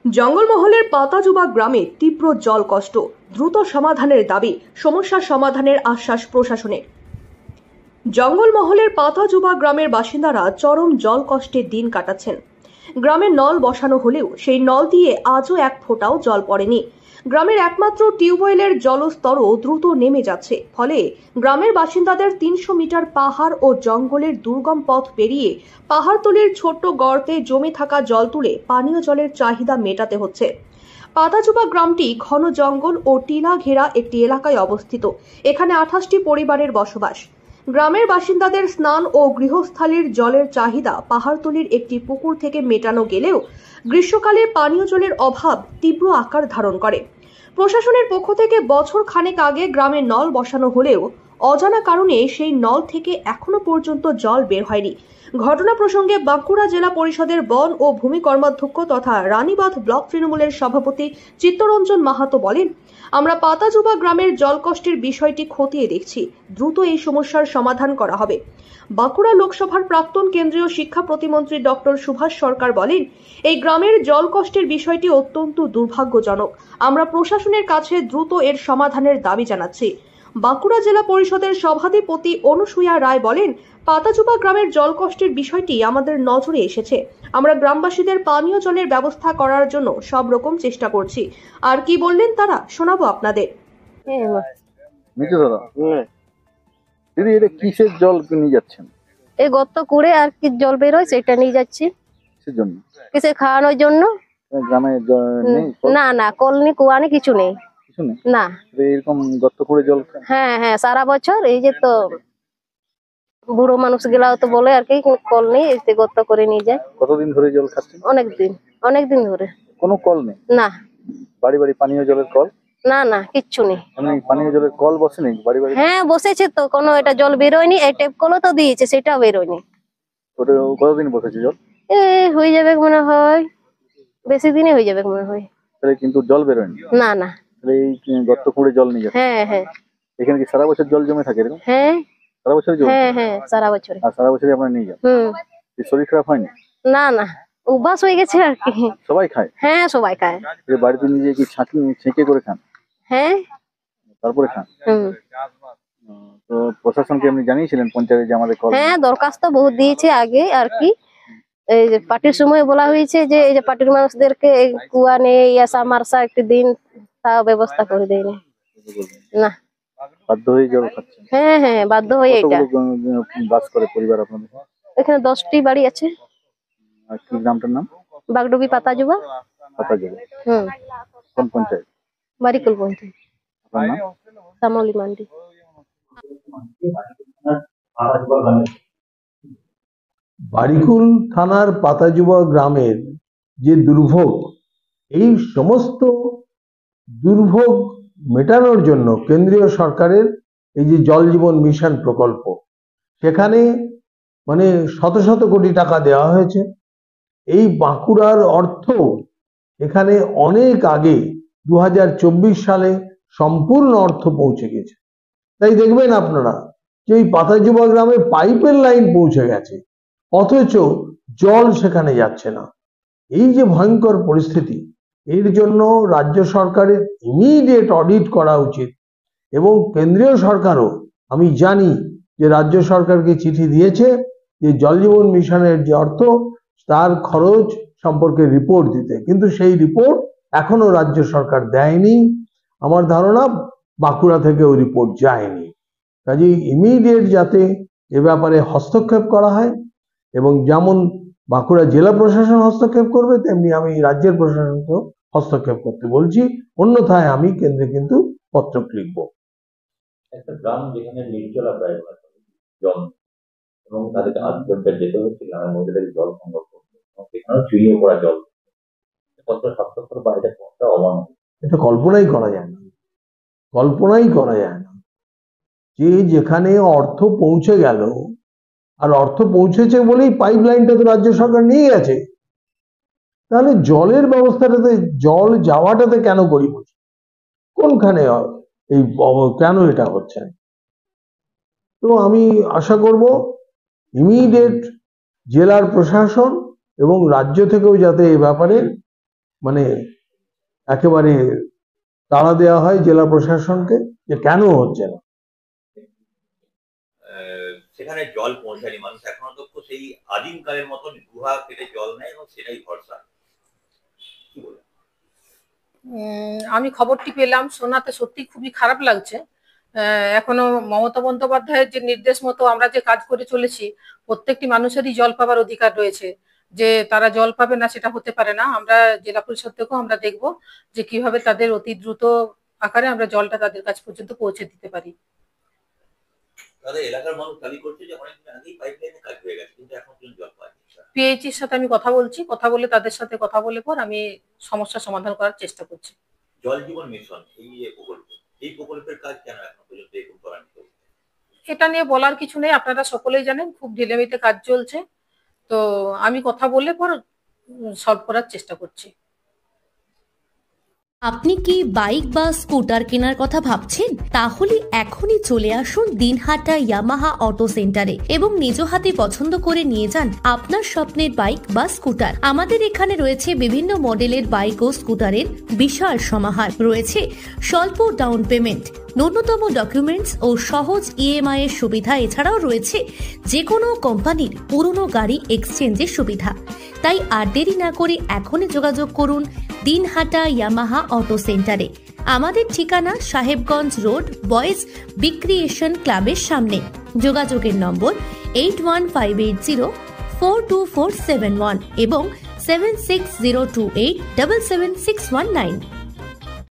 জঙ্গলমহলের পাতাজুবা গ্রামে তীব্র জল কষ্ট, দ্রুত সমাধানের দাবি, সমস্যা সমাধানের আশ্বাস প্রশাসনের। জঙ্গলমহলের পাতাজুবা গ্রামের বাসিন্দারা চরম জল কষ্টের দিন কাটাচ্ছেন। গ্রামে নল বসানো হলেও সেই নল দিয়ে আজও এক ফোঁটাও জল পড়েনি। গ্রামের একমাত্র টিউবওয়েলের জলস্তরও দ্রুত নেমে যাচ্ছে, ফলে গ্রামের বাসিন্দাদের ৩০০ মিটার পাহাড় ও জঙ্গলের দুর্গম পথ পেরিয়ে পাহাড়তলির ছোট্ট গর্তে জমে থাকা জল তুলে পানীয় জলের চাহিদা মেটাতে হচ্ছে। পাতাজুবা গ্রামটি ঘন জঙ্গল ও টিলা ঘেরা একটি এলাকায় অবস্থিত। এখানে ২৮টি পরিবারের বসবাস। গ্রামের বাসিন্দাদের স্নান ও গৃহস্থালির জলের চাহিদা পাহাড়তলির একটি পুকুর থেকে মেটানো গেলেও গ্রীষ্মকালে পানীয় জলের অভাব তীব্র আকার ধারণ করে। প্রশাসনের পক্ষ থেকে বছর খানেক আগে গ্রামে নল বসানো হলেও অজানা কারণে সেই নল থেকে এখনো পর্যন্ত জল বের হয়নি। ঘটনা প্রসঙ্গে বাঁকুড়া জেলা পরিষদের বন ও ভূমি কর্মাধ্যক্ষ তথা রানীবাঁধ ব্লক তৃণমূলের সভাপতি চিত্তরঞ্জন মাহাতো বলেন, আমরা পাতাজুবা গ্রামের জল কষ্টের বিষয়টি খতিয়ে দেখছি, দ্রুত এই সমস্যার সমাধান করা হবে। বাঁকুড়া লোকসভার প্রাক্তন কেন্দ্রীয় শিক্ষা প্রতিমন্ত্রী ডক্টর সুভাষ সরকার বলেন, এই গ্রামের জল কষ্টের বিষয়টি অত্যন্ত দুর্ভাগ্যজনক। আমরা প্রশাসনের কাছে দ্রুত এর সমাধানের দাবি জানাচ্ছি। বাঁকুড়া জেলা পরিষদের সভাধিপতি অনুসূয়া রায় বলেন, পাতাজুবা গ্রামের জল কষ্টের বিষয়টি আমাদের নজরে এসেছে। আমরা গ্রামবাসীদের পানীয় জলের ব্যবস্থা করার জন্য সব রকম চেষ্টা করছি। আর কি বললেন তারা, শোনাবো আপনাদের। দিদি, এটা কিসের জল নিয়ে যাচ্ছেন? এই গর্ত করে আর কি জল বেরোয় সেটা নিয়ে যাচ্ছি। কিসের জন্য? কিসে খাওয়ানোর জন্য। গ্রামে নেই? না না, কলনি কুয়া নেই, কিছু নেই। কিছু নেই না। এরকম গর্ত করে জল? হ্যাঁ হ্যাঁ, সারা বছর এই যে তো বুড়ো মানুষ গুলাও তো বলে আর কি কল নেই, এতে গর্ত করে নিয়ে যায়। কতদিন ধরে জল খাচ্ছেন? অনেকদিন ধরে। কোনো কল নেই? না। বাড়ি বাড়ি পানীয় জলের কল? না না, কিচ্ছু নেই। পানীয় জলের কল বসেনি বাড়ি বাড়ি? হ্যাঁ বসেছে তো, কোনো এটা জল বেরোয়নি। এই টেপ কলও তো দিয়েছে, সেটাও বেরোয়নি। কতদিন বসেছে জল? হয়ে যাবে মনে হয়, বেশি দিনে হয়ে যাবে মনে হয়। তাহলে কিন্তু জল বেরোয়নি? না না। তাহলে এই গর্ত করে জল নিয়ে যাচ্ছে? হ্যাঁ হ্যাঁ। এখানে কি সারা বছর জল জমে থাকে এরকম? হ্যাঁ সারা বছর জল? হ্যাঁ হ্যাঁ, সারা বছর। আর সারা বছরই আপনারা নিয়ে যান? শরীর খারাপ হয়নি? না না, অভ্যাস হয়ে গেছে আর কি। সবাই খায়? হ্যাঁ সবাই খায়। বাড়িতে নিজে কি ছেঁকে করে খান? হ্যাঁ। তারপরে খান? তো প্রশাসনকে আপনি জানিয়েছিলেন পঞ্চায়েতে যে আমাদের কল? হ্যাঁ, দরখাস্ত বহুত দিয়েছে আগে আর কি। এই যে পার্টির সময় বলা হয়েছে যে এই যে পার্টির মানুষদেরকে কুয়া নেই ইয়া সামারসা একটি দিন তা ব্যবস্থা করে দেয়নি। না, বাধ্য হয়ে জল খাচ্ছেন? হ্যাঁ হ্যাঁ, বাধ্য হয়ে। এটা বাস করে পরিবার আপনাদের? এখানে 10টি বাড়ি আছে। আর কি গ্রামটার নাম? বাগডুবি পাতাজুবা। পাতাজুবা। কোন পঞ্চায়েত? বারিকুল পঞ্চায়েত। আপনার নাম? শ্যামলী মান্ডি। বারিকুল থানার পাতাজুবা গ্রামের যে দুর্ভোগ, এই সমস্ত দুর্ভোগ মেটানোর জন্য কেন্দ্রীয় সরকারের এই যে জল জীবন মিশন প্রকল্প, সেখানে মানে শত শত কোটি টাকা দেওয়া হয়েছে। এই বাঁকুড়ার অর্থ এখানে অনেক আগে 2024 সালে সম্পূর্ণ অর্থ পৌঁছে গেছে। তাই দেখবেন আপনারা যে ওই পাতাজুবা গ্রামে পাইপের লাইন পৌঁছে গেছে, অথচ জল সেখানে যাচ্ছে না। এই যে ভয়ঙ্কর পরিস্থিতি, এর জন্য রাজ্য সরকারের ইমিডিয়েট অডিট করা উচিত। এবং কেন্দ্রীয় সরকারও, আমি জানি যে রাজ্য সরকারকে চিঠি দিয়েছে যে জল জীবন মিশনের যে অর্থ তার খরচ সম্পর্কে রিপোর্ট দিতে, কিন্তু সেই রিপোর্ট এখনো রাজ্য সরকার দেয়নি। আমার ধারণা বাঁকুড়া থেকে ওই রিপোর্ট যায়নি। কাজেই ইমিডিয়েট যাতে এ ব্যাপারে হস্তক্ষেপ করা হয়, এবং যেমন বাঁকুড়া জেলা প্রশাসন হস্তক্ষেপ করবে, তেমনি আমি রাজ্যের প্রশাসনকেও হস্তক্ষেপ করতে বলছি। অন্যথায় আমি কেন্দ্রে কিন্তু পত্র লিখব। একটা গ্রাম যেখানে নির্জলা প্রায় জল, এবং তাদেরকে 8 ঘন্টা যেতে হচ্ছে গ্রামের মধ্যে থেকে জল সংগ্রহ করতে, সেখানেও চুইয়ে পড়া জল। কত স্বাস্থ্যকর বা এটা কতটা অমানবিক, এটা কল্পনাই করা যায় না, কল্পনাই করা যায় না যে যেখানে অর্থ পৌঁছে গেল, আর অর্থ পৌঁছেছে বলেই পাইপ লাইনটা তো রাজ্য সরকার নিয়ে গেছে, তাহলে জলের ব্যবস্থাটাতে, জল যাওয়াটাতে কেন গরিব হচ্ছে? কোনখানে এই কেন এটা হচ্ছে? তো আমি আশা করব ইমিডিয়েট জেলার প্রশাসন এবং রাজ্য থেকেও যাতে এ ব্যাপারে মানে একেবারে তাড়া দেওয়া হয় জেলা প্রশাসনকে যে কেন হচ্ছে না। সেখানে জল পৌঁছায়নি, মানুষ এখনো তো সেই আদিমকালের মতন গুহা কেটে জল নেয় এবং সেটাই ভরসা। কি বলে আমি খবরটি পেলাম, শোনাতে সত্যি খুবই খারাপ লাগছে। এখনো মমতা বন্দ্যোপাধ্যায়ের যে নির্দেশ মতো আমরা যে কাজ করে চলেছি, প্রত্যেকটি মানুষেরই জল পাবার অধিকার রয়েছে। যে তারা জল পাবে না সেটা হতে পারে না। আমরা জেলা পরিষদ থেকেও আমরা দেখব যে কিভাবে তাদের অতি দ্রুত আকারে আমরা জলটা তাদের কাছ পর্যন্ত পৌঁছে দিতে পারি। তাদের এলাকার মানুষ দাবি করছে যে অনেকদিন আগেই পাইপলাইনে কাজ হয়ে গেছে, কিন্তু এখন পর্যন্ত জল পায়নি। পিএইচির সাথে আমি কথা বলছি, কথা বলে তাদের সাথে কথা বলে পর আমি সমস্যার সমাধান করার চেষ্টা করছি। জল জীবন মিশন এই প্রকল্পের কাজ কেন এখন পর্যন্ত এরকম করেনি? এটা নিয়ে বলার কিছু নেই, আপনারা সকলেই জানেন খুব ঢিলেমিতে কাজ চলছে। তো আমি কথা বলে পর সলভ করার চেষ্টা করছি। আপনি কি বাইক বা স্কুটার কেনার কথা ভাবছেন? তাহলে এখনই চলে আসুন দিনহাটা ইয়ামাহা অটো সেন্টারে এবং নিজ হাতে পছন্দ করে নিয়ে যান আপনার স্বপ্নের বাইক বা স্কুটার। আমাদের এখানে রয়েছে বিভিন্ন মডেলের বাইক ও স্কুটারের বিশাল সমাহার। রয়েছে স্বল্প ডাউন পেমেন্ট, ন্যূনতম ডকুমেন্টস ও সহজ ইএমআই এর সুবিধা। এছাড়াও রয়েছে যে কোনো কোম্পানির পুরনো গাড়ি এক্সচেঞ্জের সুবিধা। তাই আর দেরি না করে এখনই যোগাযোগ করুন দিনহাটা ইয়ামাহা অটো সেন্টারে। আমাদের ঠিকানা সাহেবগঞ্জ রোড, বয়েজ বিক্রিয়েশন ক্লাবের সামনে। যোগাযোগের নম্বর 8158042471 এবং 7602877619।